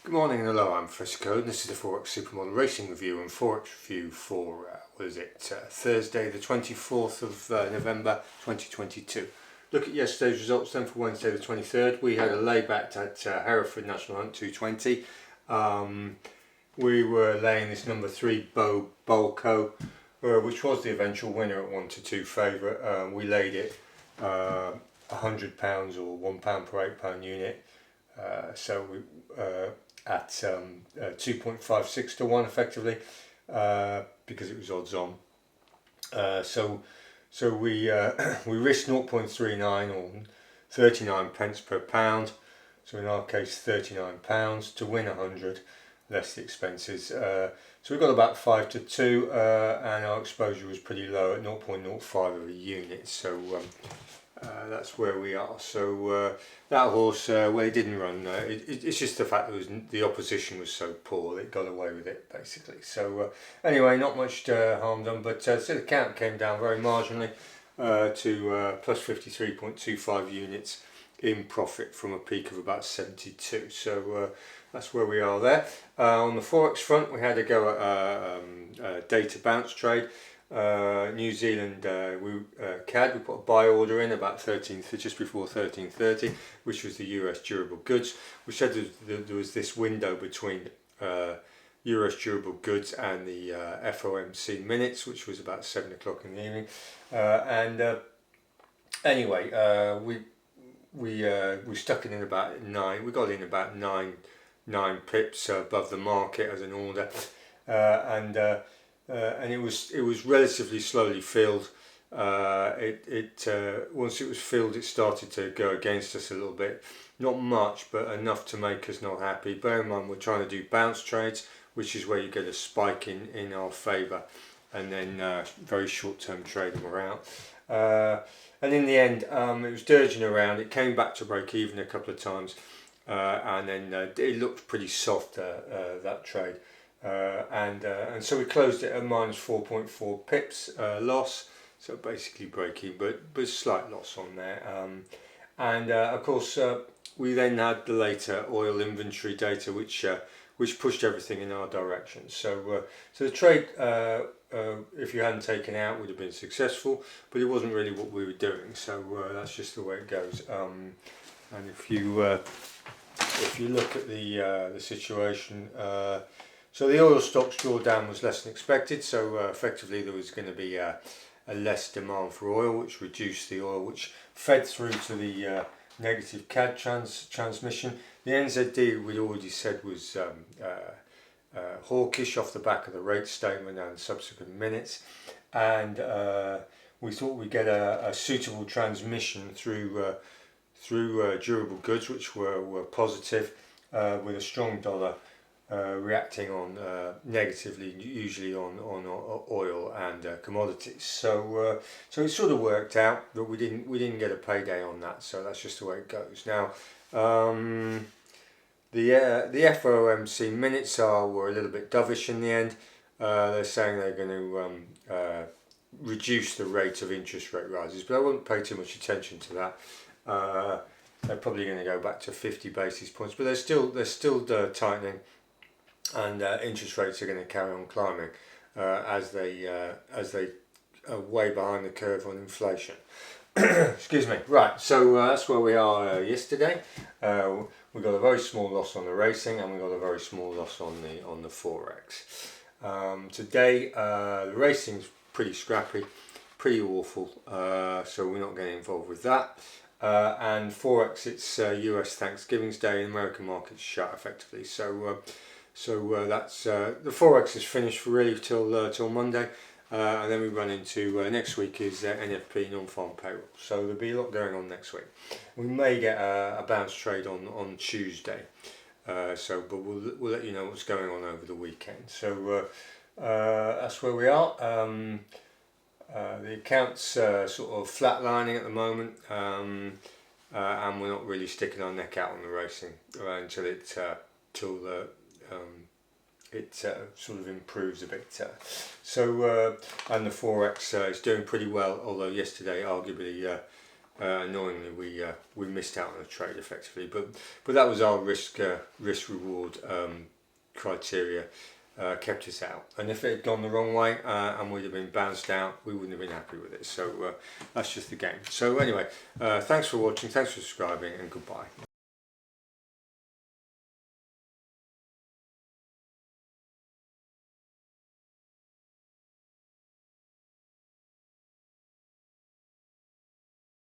Good morning and hello, I'm Frisco and this is the Forex Supermodel Racing Review and Forex Review for, Thursday the 24th of November 2022. Look at yesterday's results then for Wednesday the 23rd. We had a layback at Hereford National Hunt 220. We were laying this number 3 Bolco, which was the eventual winner at 1-2 favourite. We laid it £100 or £1 per £8 unit. So we at 2.56 to 1 effectively, because it was odds on. So we we risked 0.39 or 39 pence per pound. So in our case £39 to win 100 less the expenses. So we got about 5 to 2, and our exposure was pretty low at 0.05 of a unit. So that's where we are. So that horse, well, it didn't run. It's just the fact that the opposition was so poor, it got away with it basically. So anyway, not much harm done. But so the count came down very marginally to plus 53.25 units in profit from a peak of about 72. So that's where we are there. On the Forex front, we had to go a data bounce trade. New Zealand CAD, we put a buy order in about just before 13:30, which was the US durable goods. We said there was this window between US durable goods and the FOMC minutes, which was about 7 o'clock in the evening. Anyway, we stuck it in about 9. We got in about 9 pips above the market as an order, and it was relatively slowly filled. Once it was filled, it started to go against us a little bit. Not much, but enough to make us not happy. Bear in mind, we're trying to do bounce trades, which is where you get a spike in our favour, and then very short-term trade and we're out. And in the end, it was dirging around. It came back to break even a couple of times, and then it looked pretty soft, that trade. And so we closed it at minus 4.4 pips loss, so basically break even, but slight loss on there. Of course, we then had the later oil inventory data, which pushed everything in our direction. So the trade, if you hadn't taken out, would have been successful, but it wasn't really what we were doing. So that's just the way it goes. And if you look at the situation. So the oil stocks drawdown was less than expected, so effectively there was going to be a less demand for oil, which reduced the oil, which fed through to the negative CAD transmission. The NZD, we'd already said, was hawkish off the back of the rate statement and subsequent minutes, and we thought we'd get a suitable transmission through durable goods, which were positive, with a strong dollar reacting on negatively, usually on oil and commodities. So it sort of worked out, but we didn't get a payday on that. So that's just the way it goes. Now the FOMC minutes were a little bit dovish in the end. They're saying they're going to reduce the rate of interest rate rises, but I wouldn't pay too much attention to that. They're probably going to go back to 50 basis points, but they're still tightening. And interest rates are going to carry on climbing as they are way behind the curve on inflation. Excuse me. Right, so that's where we are yesterday. We got a very small loss on the racing, and we got a very small loss on the Forex. Today the racing's pretty scrappy, pretty awful. So we're not getting involved with that. And Forex, it's US Thanksgiving's Day, and American markets shut effectively. So that's the Forex is finished for really till Monday, and then we run into next week is NFP non-farm payroll. So there'll be a lot going on next week. We may get a bounce trade on Tuesday, but we'll let you know what's going on over the weekend. So that's where we are. The account's sort of flatlining at the moment, and we're not really sticking our neck out on the racing until it sort of improves a bit. And the Forex is doing pretty well, although yesterday arguably Annoyingly, we missed out on a trade effectively, but that was our risk reward criteria. Kept us out, and if it had gone the wrong way and we'd have been bounced out, we wouldn't have been happy with it. So that's just the game. So anyway, thanks for watching, thanks for subscribing, and goodbye.